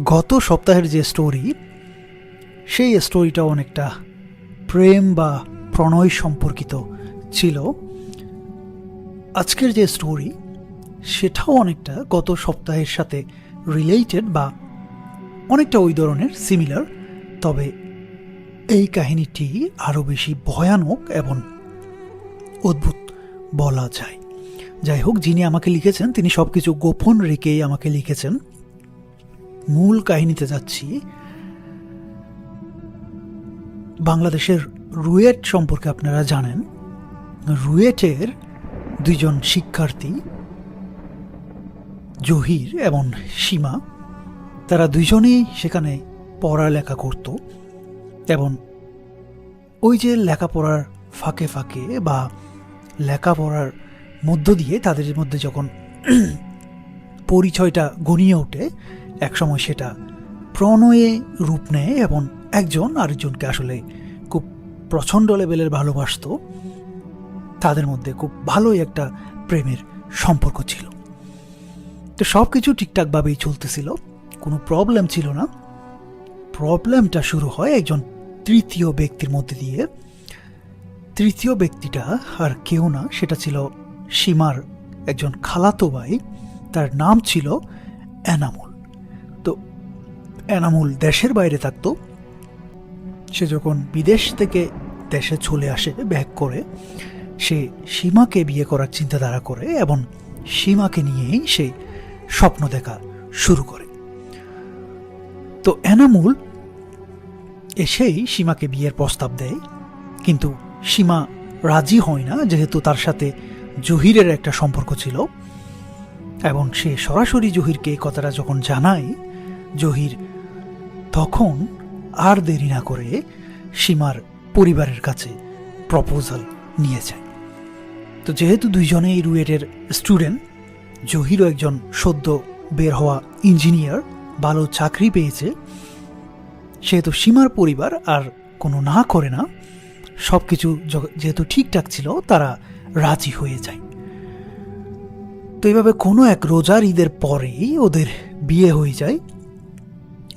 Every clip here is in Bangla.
গত সপ্তাহের যে স্টোরি, সেই স্টোরিটা অনেকটা প্রেম বা প্রণয় সম্পর্কিত ছিল। আজকের যে স্টোরি সেটাও অনেকটা গত সপ্তাহের সাথে রিলেটেড বা অনেকটা ওই ধরনের সিমিলার, তবে এই কাহিনীটি আরও বেশি ভয়ানক এবং অদ্ভুত বলা যায়। যাই হোক, যিনি আমাকে লিখেছেন তিনি সব কিছু গোপন রেখেই আমাকে লিখেছেন। মূল কাহিনীতে যাচ্ছি। বাংলাদেশের রুয়েট সম্পর্কে আপনারা জানেন। রুয়েটের দুইজন শিক্ষার্থী জহির এবং সীমা, তারা দুইজনেই সেখানে পড়ালেখা করত এবং ওই যে লেখাপড়ার ফাঁকে ফাঁকে বা লেখাপড়ার মধ্য দিয়ে তাদের মধ্যে যখন পরিচয়টা গনিয়ে ওঠে, একসময় সেটা প্রণয়ে রূপ নেয় এবং একজন আরেকজনকে আসলে খুব প্রচণ্ড লেভেলের ভালোবাসত। তাদের মধ্যে খুব ভালোই একটা প্রেমের সম্পর্ক ছিল। তো সব কিছু ঠিকঠাকভাবেই চলতেছিল, কোনো প্রবলেম ছিল না। প্রবলেমটা শুরু হয় একজন তৃতীয় ব্যক্তির মধ্যে দিয়ে। তৃতীয় ব্যক্তিটা আর কেউ না, সেটা ছিল সীমার একজন খালাতো ভাই। তার নাম ছিল এনামুল। তো এনামুল দেশের বাইরে থাকতো। সে যখন বিদেশ থেকে দেশে চলে আসে ব্যাক করে, সে সীমাকে বিয়ে করার চিন্তাধারা করে এবং সীমাকে নিয়েই সে স্বপ্ন দেখা শুরু করে। তো এনামুল এসেই সীমাকে বিয়ের প্রস্তাব দেয়, কিন্তু সীমা রাজি হয় না, যেহেতু তার সাথে জহিরের একটা সম্পর্ক ছিল। এবং সে সরাসরি জহিরকে এই কথাটা যখন জানায়, জহির তখন আর দেরি না করে সীমার পরিবারের কাছে প্রপোজাল নিয়ে যায়। তো যেহেতু দুইজনেই রুয়েটের স্টুডেন্ট, জহিরও একজন সদ্য বের হওয়া ইঞ্জিনিয়ার, ভালো চাকরি পেয়েছে, সেহেতু সীমার পরিবার আর কোনো না করে না। সব কিছু যেহেতু ঠিকঠাক ছিল, তারা রাজি হয়ে যায়। তো এইভাবে কোনো এক রোজার ঈদের পরেই ওদের বিয়ে হয়ে যায়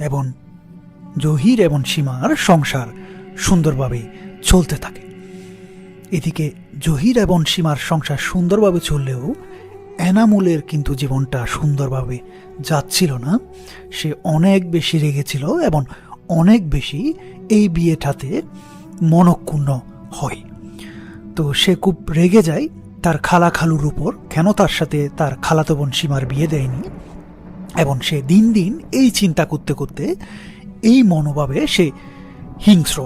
এবং জহির এবং সীমার সংসার সুন্দরভাবে চলতে থাকে। এদিকে জহির এবং সীমার সংসার সুন্দরভাবে চললেও এনামুলের কিন্তু জীবনটা সুন্দরভাবে যাচ্ছিল না। সে অনেক বেশি রেগেছিল এবং অনেক বেশি এই বিয়েটাতে মনক্ষুণ্ণ হয়। তো সে খুব রেগে যায় তার খালা খালুর উপর, কেন তার সাথে তার খালাতো বোন সীমার বিয়ে দেয়নি। এবং সে দিন দিন এই চিন্তা করতে করতে এই মনোভাবে সে হিংস্র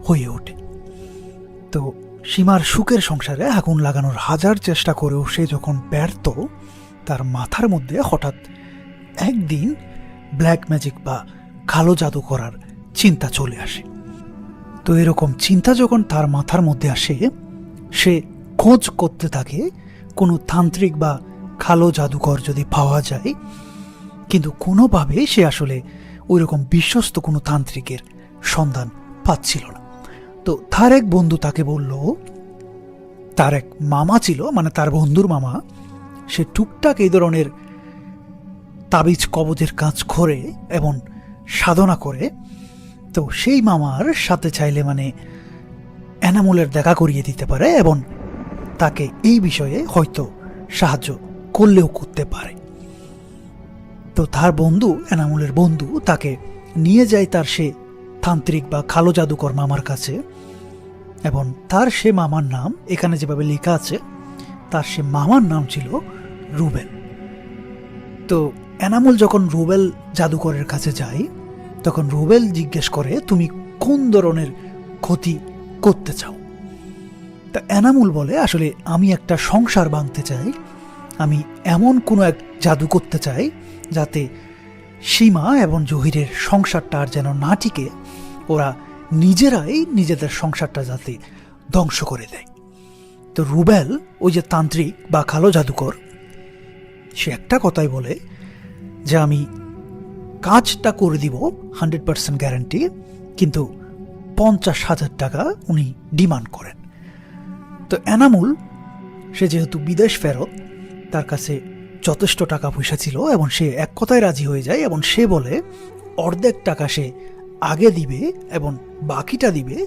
হয়ে ওঠে। তো সীমার সুখের সংসারে আগুন লাগানোর হাজার চেষ্টা করেও সে যখন ব্যর্থ, তার মাথার মধ্যে হঠাৎ একদিন ব্ল্যাক ম্যাজিক বা কালো জাদু করার চিন্তা চলে আসে। তো এরকম চিন্তা যখন তার মাথার মধ্যে আসে, সে খোঁজ করতে থাকে কোনো তান্ত্রিক বা কালো জাদুকর যদি পাওয়া যায়, কিন্তু কোনোভাবে সে আসলে ওই রকম বিশ্বস্ত কোনো তান্ত্রিকের সন্ধান পাচ্ছিল না। তো তার এক বন্ধু তাকে বলল, তার এক মামা ছিল, মানে তার বন্ধুর মামা, সে টুকটাক এই ধরনের তাবিজ কবজের কাজ করে এবং সাধনা করে। তো সেই মামার সাথে চাইলে মানে এনামুলের দেখা করিয়ে দিতে পারে এবং তাকে এই বিষয়ে হয়তো সাহায্য করলেও করতে পারে। তো তার বন্ধু, এনামুলের বন্ধু, তাকে নিয়ে যায় তার সে তান্ত্রিক বা কালো জাদুকর মামার কাছে। এবং তার সে মামার নাম এখানে যেভাবে লেখা আছে, তার সে মামার নাম ছিল রুবেল। তো এনামুল যখন রুবেল জাদুকরের কাছে যায়, তখন রুবেল জিজ্ঞেস করে, তুমি কোন ধরনের ক্ষতি করতে চাও? তা এনামুল বলে, আসলে আমি একটা সংসার ভাঙতে চাই। আমি এমন কোনো এক জাদু করতে চাই যাতে সীমা এবং জহিরের সংসারটা আর যেন না টিকে, ওরা নিজেরাই নিজেদের সংসারটা যাতে ধ্বংস করে দেয়। তো রুবেল, ওই যে তান্ত্রিক বা কালো জাদুকর, সে একটা কথাই বলে যে আমি কাজটা করে দিব 100% গ্যারান্টি, কিন্তু 50,000 টাকা উনি ডিমান্ড করেন। তো এনামুল, সে যেহেতু বিদেশ ফেরত, তার কাছে যথেষ্ট টাকা পয়সা ছিল এবং সে এক কথায় রাজি হয়ে যায় এবং সে বলে অর্ধেক টাকা সে আগে দিবে এবং বাকিটা দিবে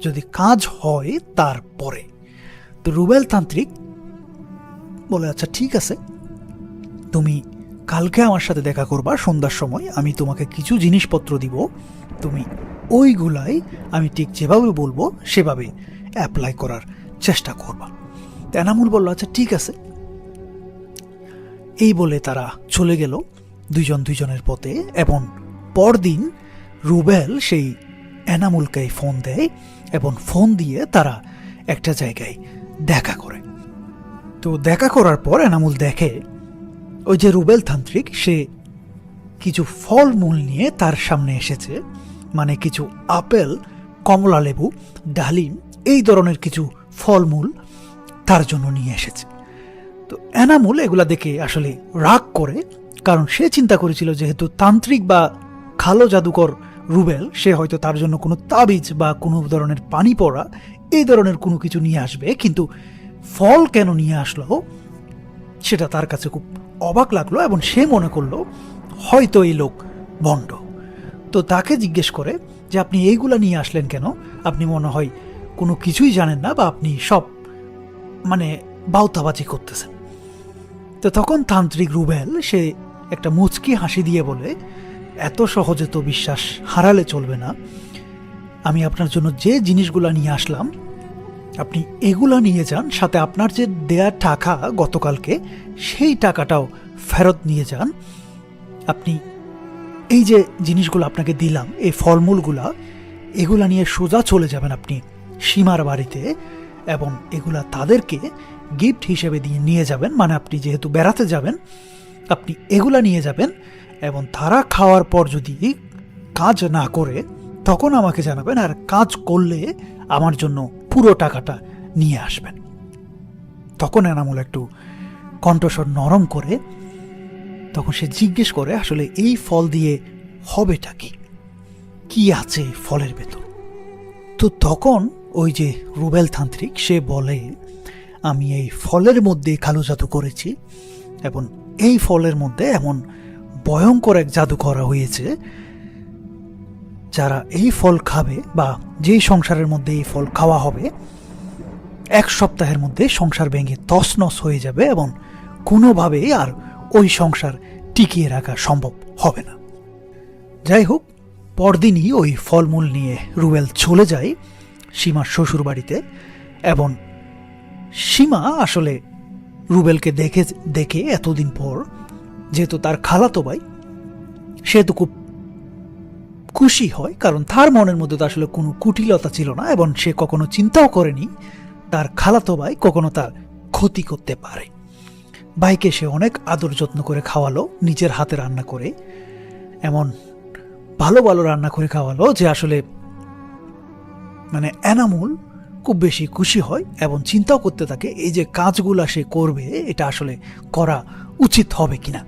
যদি কাজ হয় তারপরে। তো রুবেল তান্ত্রিক বলে, আচ্ছা ঠিক আছে, তুমি কালকে আমার সাথে দেখা করবা সন্ধ্যার সময়, আমি তোমাকে কিছু জিনিসপত্র দিব, তুমি ওইগুলাই আমি ঠিক যেভাবে বলবো সেভাবে অ্যাপ্লাই করার চেষ্টা করবা। এনামুল বলল, আচ্ছা ঠিক আছে। এই বলে তারা চলে গেল দুইজন দুইজনের পথে, এবং পরদিন রুবেল সেই এনামুলকে ফোন দেয় এবং ফোন দিয়ে তারা একটা জায়গায় দেখা করে। তো দেখা করার পর এনামুল দেখে ওই যে রুবেল তান্ত্রিক সে কিছু ফলমূল নিয়ে তার সামনে এসেছে, মানে কিছু আপেল, কমলা লেবু, ডালিম, এই ধরনের কিছু ফলমূল তার জন্য নিয়ে এসেছে। তো এনামুল এগুলা দেখে আসলে রাগ করে, কারণ সে চিন্তা করেছিল যেহেতু তান্ত্রিক বা কালো জাদুকর রুবেল, সে হয়তো তার জন্য কোনো তাবিজ বা কোনো ধরনের পানি পড়া এই ধরনের কোনো কিছু নিয়ে আসবে, কিন্তু ফল কেন নিয়ে আসলো সেটা তার কাছে খুব অবাক লাগলো এবং সে মনে করলো হয়তো এই লোক ভণ্ড। তো তাকে জিজ্ঞেস করে যে আপনি এইগুলা নিয়ে আসলেন কেন, আপনি মনে হয় কোনো কিছুই জানেন না বা আপনি সব মানে বাউতাবাজি করতেছেন। তো তখন তান্ত্রিক রুবেল সে একটা মুচকি হাসি দিয়ে বলে, এত সহজে তো বিশ্বাস হারালে চলবে না, আমি আপনার জন্য যে জিনিসগুলা নিয়ে আসলাম আপনি এগুলা নিয়ে যান, সাথে আপনার যে দেয়া টাকা গতকালকে সেই টাকাটাও ফেরত নিয়ে যান। আপনি এই যে জিনিসগুলো আপনাকে দিলাম, এই ফলমূলগুলা, এগুলা নিয়ে সোজা চলে যাবেন আপনি সীমার বাড়িতে এবং এগুলা তাদেরকে গিফট হিসেবে দিয়ে নিয়ে যাবেন, মানে আপনি যেহেতু বেড়াতে যাবেন আপনি এগুলা নিয়ে যাবেন এবং তারা খাওয়ার পর যদি কাজ না করে তখন আমাকে জানাবেন, আর কাজ করলে আমার জন্য পুরো টাকাটা নিয়ে আসবেন। তখন এনামুল একটু কণ্ঠস্বর নরম করে তখন সে জিজ্ঞেস করে আসলে এই ফল দিয়ে হবেটা কি, কি আছে এই ফলের ভেতর। তো তখন ওই যে রুবেল তান্ত্রিক সে বলে, আমি এই ফলের মধ্যে কালো জাদু করেছি এবং এই ফলের মধ্যে এমন ভয়ঙ্কর এক জাদু করা হয়েছে, যারা এই ফল খাবে বা যেই সংসারের মধ্যে এই ফল খাওয়া হবে 1 সপ্তাহের মধ্যে সংসার ভেঙে তছনছ হয়ে যাবে এবং কোনোভাবেই আর ওই সংসার টিকিয়ে রাখা সম্ভব হবে না। যাই হোক, পরদিনই ওই ফলমূল নিয়ে রুবেল চলে যায় সীমার শ্বশুর বাড়িতে এবং সীমা আসলে রুবেলকে দেখে এতদিন পর, যেহেতু তার খালাতো ভাই, সেহেতু খুব খুশি হয়, কারণ তার মনের মধ্যে তো আসলে কোনো কুটিলতা ছিল না এবং সে কখনো চিন্তাও করেনি তার খালাতো ভাই কখনো তার ক্ষতি করতে পারে। ভাইকে সে অনেক আদর যত্ন করে খাওয়ালো, নিজের হাতে রান্না করে, এমন ভালো ভালো রান্না করে খাওয়ালো যে আসলে মানে এনামুল খুব বেশি খুশি হয় এবং চিন্তাও করতে থাকে এই যে কাজগুলা সে করবে এটা আসলে করা উচিত হবে কিনা।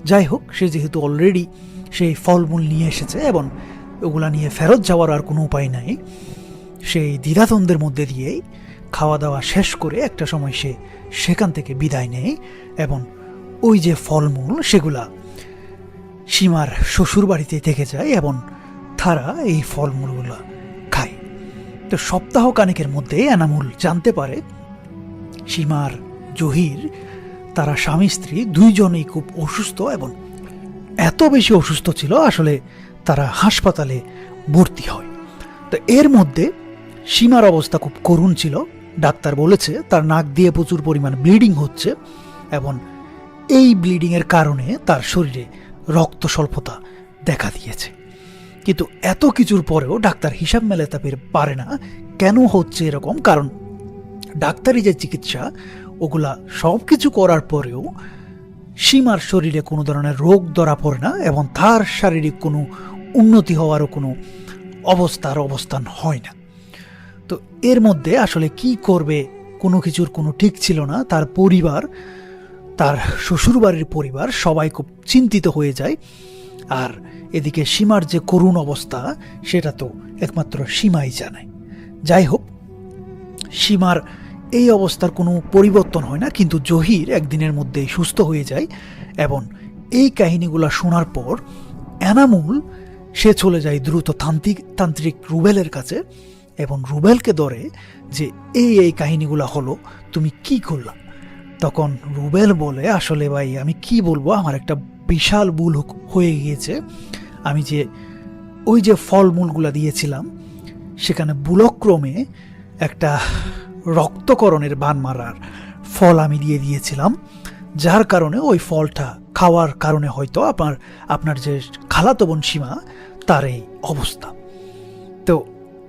যাই হোক, সে যেহেতু অলরেডি সেই ফলমূল নিয়ে এসেছে এবং ওগুলা নিয়ে ফেরত যাওয়ার আর কোনো উপায় নাই, সেই দ্বিধাদ্বন্দ্বের মধ্যে দিয়েই খাওয়া দাওয়া শেষ করে একটা সময় সে সেখান থেকে বিদায় নেয় এবং ওই যে ফলমূল সেগুলা সীমার শ্বশুর বাড়িতে থেকে যায় এবং তারা এই ফলমূলগুলো খায়। তো সপ্তাহ খানেকের মধ্যে এনামুল জানতে পারে সীমার জহির তারা স্বামী স্ত্রী দুইজনেই খুব অসুস্থ এবং এত বেশি অসুস্থ ছিল আসলে তারা হাসপাতালে ভর্তি হয়। তো এর মধ্যে সীমার অবস্থা খুব করুণ ছিল, ডাক্তার বলেছে তার নাক দিয়ে প্রচুর পরিমাণ ব্লিডিং হচ্ছে এবং এই ব্লিডিংয়ের কারণে তার শরীরে রক্ত স্বল্পতা দেখা দিয়েছে। কিন্তু এত কিছুর পরেও ডাক্তার হিসাব মেলাতে পারে না কেন হচ্ছে এরকম, কারণ ডাক্তারি যে চিকিৎসা ওগুলা সব কিছু করার পরেও সীমার শরীরে কোনো ধরনের রোগ ধরা পড়ে না এবং তার শারীরিক কোনো উন্নতি হওয়ারও কোনো অবস্থান হয় না। তো এর মধ্যে আসলে কি করবে কোনো কিছুর কোনো ঠিক ছিল না। তার পরিবার, তার শ্বশুরবাড়ির পরিবার সবাই খুব চিন্তিত হয়ে যায়, আর এদিকে সীমার যে করুণ অবস্থা সেটা তো একমাত্র সীমাই জানে। যাই হোক, সীমার এই অবস্থার কোনো পরিবর্তন হয় না, কিন্তু জহির একদিনের মধ্যেই সুস্থ হয়ে যায় এবং এই কাহিনীগুলো শোনার পর এনামুল সে চলে যায় দ্রুত তান্ত্রিক রুবেলের কাছে এবং রুবেলকে ধরে যে এই কাহিনীগুলো হলো, তুমি কি করলা? তখন রুবেল বলে, আসলে ভাই আমি কি বলবো, আমার একটা বিশাল ভুল হয়ে গিয়েছে। আমি যে ওই যে ফলমূলগুলা দিয়েছিলাম সেখানে ভুলক্রমে একটা রক্তকরণের বান মারার ফল আমি দিয়েছিলাম, যার কারণে ওই ফলটা খাওয়ার কারণে হয়তো আপনার যে খালাতো বোন সীমা তার এই অবস্থা। তো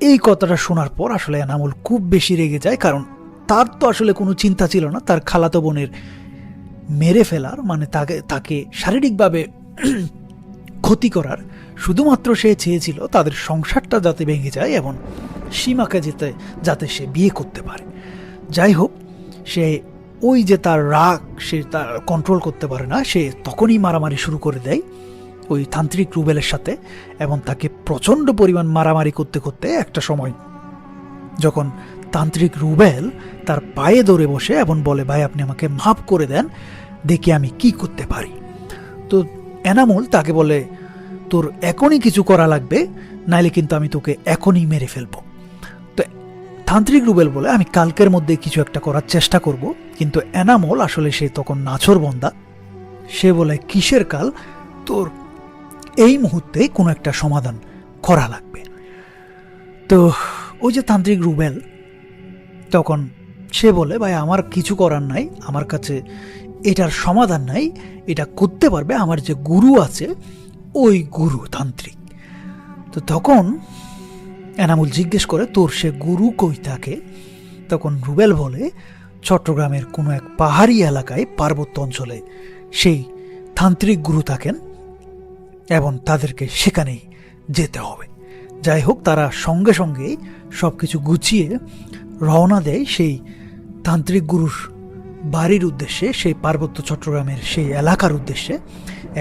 এই কথাটা শোনার পর আসলে এনামুল খুব বেশি রেগে যায়, কারণ তার তো আসলে কোনো চিন্তা ছিল না তার খালাতো বোনের মেরে ফেলার, মানে তাকে শারীরিকভাবে ক্ষতি করার। শুধুমাত্র সে চেয়েছিল তাদের সংসারটা যাতে ভেঙে যায় এবং সীমাকে যাতে সে বিয়ে করতে পারে। যাই হোক, সে ওই যে তার রাগ সে তার কন্ট্রোল করতে পারে না, সে তখনই মারামারি শুরু করে দেয় ওই তান্ত্রিক রুবেলের সাথে এবং তাকে প্রচণ্ড পরিমাণ মারামারি করতে করতে একটা সময় যখন তান্ত্রিক রুবেল তার পায়ে ধরে বসে এবং বলে, ভাই আপনি আমাকে মাফ করে দেন, দেখি আমি কি করতে পারি। তো এনামুল তাকে বলে, তোর এখনই কিছু করা লাগবে, নাইলে কিন্তু আমি তোকে এখনই মেরে ফেলবো। তো তান্ত্রিক রুবেল বলে, আমি কালকের মধ্যে কিছু একটা করার চেষ্টা করব। কিন্তু এনামুল আসলে সে তখন নাছোড়বান্দা, সে বলে, কিসের কাল, তোর এই মুহূর্তে কোনো একটা সমাধান করা লাগবে। তো ওই যে তান্ত্রিক রুবেল তখন সে বলে, ভাই আমার কিছু করার নাই, আমার কাছে এটার সমাধান নাই, এটা করতে পারবে আমার যে গুরু আছে, ওই গুরু তান্ত্রিক। তো তখন এনামুল জিজ্ঞেস করে, তোর সে গুরু কই থাকে? তখন রুবেল বলে, চট্টগ্রামের কোনো এক পাহাড়ি এলাকায় পার্বত্য অঞ্চলে সেই তান্ত্রিক গুরু থাকেন এবং তাদেরকে সেখানেই যেতে হবে। যাই হোক, তারা সঙ্গে সঙ্গেই সব কিছু গুছিয়ে রওনা দেয় সেই তান্ত্রিক গুরুর বাড়ির উদ্দেশ্যে, সেই পার্বত্য চট্টগ্রামের সেই এলাকার উদ্দেশ্যে।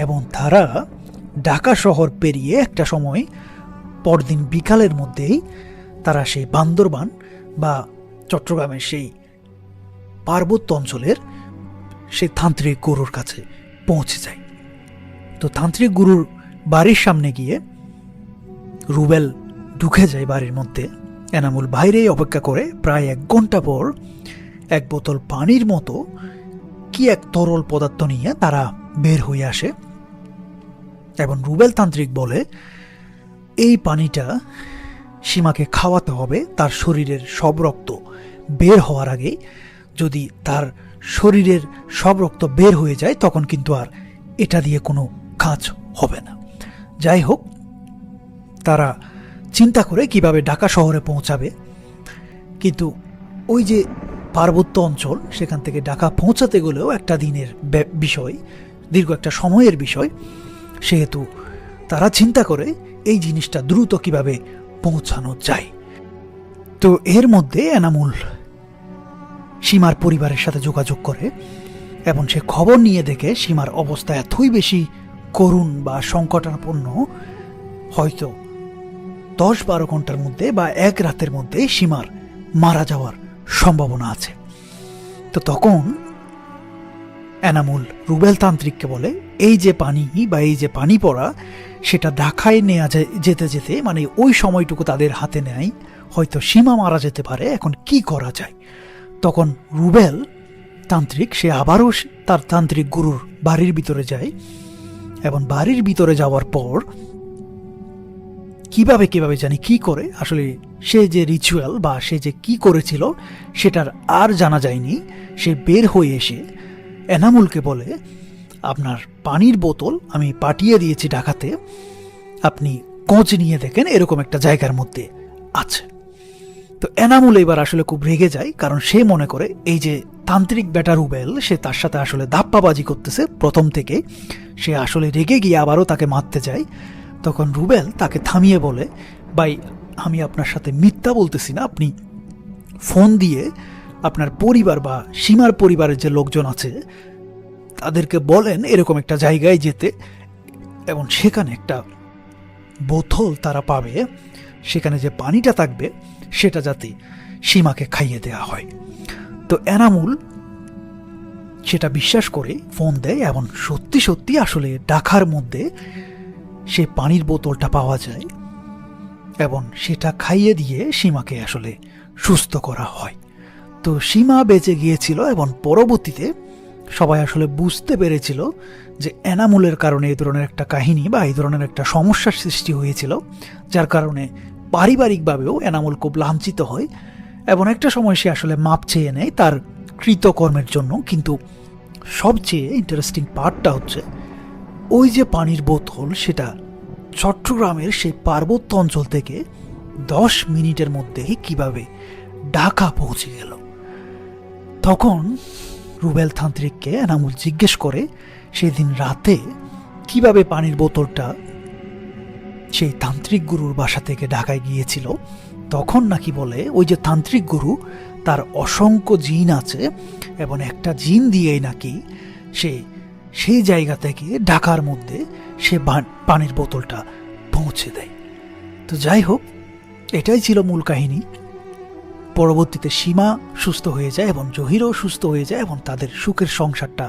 এবং তারা ঢাকা শহর পেরিয়ে একটা সময় পরদিন বিকালের মধ্যেই তারা সেই বান্দরবান বা চট্টগ্রামের সেই পার্বত্য অঞ্চলের সেই তান্ত্রিক গুরুর কাছে পৌঁছে যায়। তো তান্ত্রিক গুরুর বাড়ির সামনে গিয়ে রুবেল ঢুকে যায় বাড়ির মধ্যে। এনামুল বাইরেই অপেক্ষা করে। প্রায় 1 ঘন্টা পর এক বোতল পানির মতো কি এক তরল পদার্থ নিয়ে তারা বের হয়ে আসে এবং রুবেল তান্ত্রিক বলে, এই পানিটা সীমাকে খাওয়াতে হবে তার শরীরের সব রক্ত বের হওয়ার আগে। যদি তার শরীরের সব রক্ত বের হয়ে যায় তখন কিন্তু আর এটা দিয়ে কোনো কাজ হবে না। যাই হোক, তারা চিন্তা করে কিভাবে ঢাকা শহরে পৌঁছাবে, কিন্তু ওই যে পার্বত্য অঞ্চল, সেখান থেকে ঢাকা পৌঁছাতে গেলেও একটা দিনের বিষয়, দীর্ঘ একটা সময়ের বিষয়। সেহেতু তারা চিন্তা করে এই জিনিসটা দ্রুত কিভাবে পৌঁছানো যায়। তো এর মধ্যে এনামুল সীমার পরিবারের সাথে যোগাযোগ করে এবং সে খবর নিয়ে দেখে সীমার অবস্থা এতই বেশি করুণ বা সংকটাপন্ন, হয়তো 10-12 ঘন্টার মধ্যে বা 1 রাতের মধ্যে সীমার মারা যাওয়ার সম্ভাবনা আছে। তো তখন এনামুল রুবেল তান্ত্রিককে বলে, এই যে পানি বা এই যে পানি পড়া, সেটা ঢাকায় নেওয়া যেতে যেতে, মানে ওই সময়টুকু তাদের হাতে নেয়, হয়তো সীমা মারা যেতে পারে, এখন কি করা যায়? তখন রুবেল তান্ত্রিক সে আবারও তার তান্ত্রিক গুরুর বাড়ির ভিতরে যায় এবং বাড়ির ভিতরে যাওয়ার পর কিভাবে জানি কি করে, আসলে সে যে রিচুয়াল বা সে যে কি করেছিল সেটার আর জানা যায়নি। সে বের হয়ে এসে এনামুলকে বলে, আপনার পানির বোতল আমি পাঠিয়ে দিয়েছি ঢাকাতে, আপনি খোঁজ নিয়ে দেখেন, এরকম একটা জায়গার মধ্যে আছে। তো এনামুল এবার আসলে খুব রেগে যায়, কারণ সে মনে করে এই যে তান্ত্রিক বেটা রুবেল, সে তার সাথে আসলে ধাপ্পাবাজি করতেছে প্রথম থেকে। সে আসলে রেগে গিয়ে আবারও তাকে মারতে যায়। তখন রুবেল তাকে থামিয়ে বলে, ভাই আমি আপনার সাথে মিথ্যা বলতেছি না, আপনি ফোন দিয়ে আপনার পরিবার বা সীমার পরিবারের যে লোকজন আছে তাদেরকে বলেন এরকম একটা জায়গায় যেতে, এবং সেখানে একটা বোতল তারা পাবে, সেখানে যে পানিটা থাকবে সেটা যাতে সীমাকে খাইয়ে দেওয়া হয়। তো এনামুল সেটা বিশ্বাস করে ফোন দেয় এবং সত্যি সত্যি আসলে ঢাকার মধ্যে সেই পানির বোতলটা পাওয়া যায় এবং সেটা খাইয়ে দিয়ে সীমাকে আসলে সুস্থ করা হয়। তো সীমা বেঁচে গিয়েছিল এবং পরবর্তীতে সবাই আসলে বুঝতে পেরেছিল যে এনামুলের কারণে এই ধরনের একটা কাহিনী বা এই ধরনের একটা সমস্যার সৃষ্টি হয়েছিল, যার কারণে পারিবারিকভাবেও এনামুল খুব লাঞ্ছিত হয় এবং একটা সময় সে আসলে মাপ চেয়ে নেয় তার কৃতকর্মের জন্য। কিন্তু সবচেয়ে ইন্টারেস্টিং পার্টটা হচ্ছে ওই যে পানির বোতল, সেটা চট্টগ্রামের সেই পার্বত্য অঞ্চল থেকে 10 মিনিটের মধ্যেই কিভাবে ঢাকা পৌঁছে গেল। তখন রুবেল তান্ত্রিককে এনামুল জিজ্ঞেস করে সেদিন রাতে কিভাবে পানির বোতলটা সেই তান্ত্রিক গুরুর বাসা থেকে ঢাকায় গিয়েছিল। তখন নাকি বলে ওই যে তান্ত্রিক গুরু, তার অসংখ্য জিন আছে এবং একটা জিন দিয়েই নাকি সেই জায়গা থেকে ঢাকার মধ্যে সে পানির বোতলটা পৌঁছে দেয়। তো যাই হোক, এটাই ছিল মূল কাহিনী। পরবর্তীতে সীমা সুস্থ হয়ে যায় এবং জহিরও সুস্থ হয়ে যায় এবং তাদের সুখের সংসারটা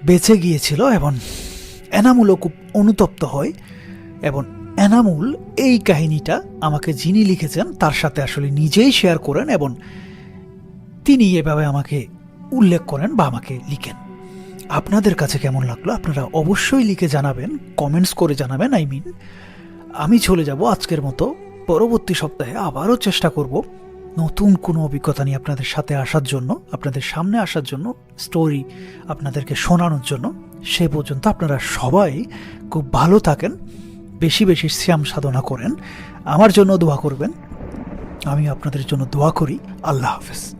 বেঁচে গিয়েছিল এবং এনামুলও খুব অনুতপ্ত হয়। এবং এনামুল এই কাহিনীটা আমাকে যিনি লিখেছেন তার সাথে আসলে নিজেই শেয়ার করেন এবং তিনি এভাবে আমাকে উল্লেখ করেন বা আমাকে লিখেন। আপনাদের কাছে কেমন লাগলো আপনারা অবশ্যই লিখে জানাবেন, কমেন্টস করে জানাবেন। আমি চলে যাব আজকের মতো। পরবর্তী সপ্তাহে আবারও চেষ্টা করব নতুন কোনো অভিজ্ঞতা নিয়ে আপনাদের সাথে আসার জন্য, আপনাদের সামনে আসার জন্য, স্টোরি আপনাদেরকে শোনানোর জন্য। সে পর্যন্ত আপনারা সবাই খুব ভালো থাকেন, বেশি বেশি শ্যাম সাধনা করেন, আমার জন্য দোয়া করবেন, আমি আপনাদের জন্য দোয়া করি। আল্লাহ হাফেজ।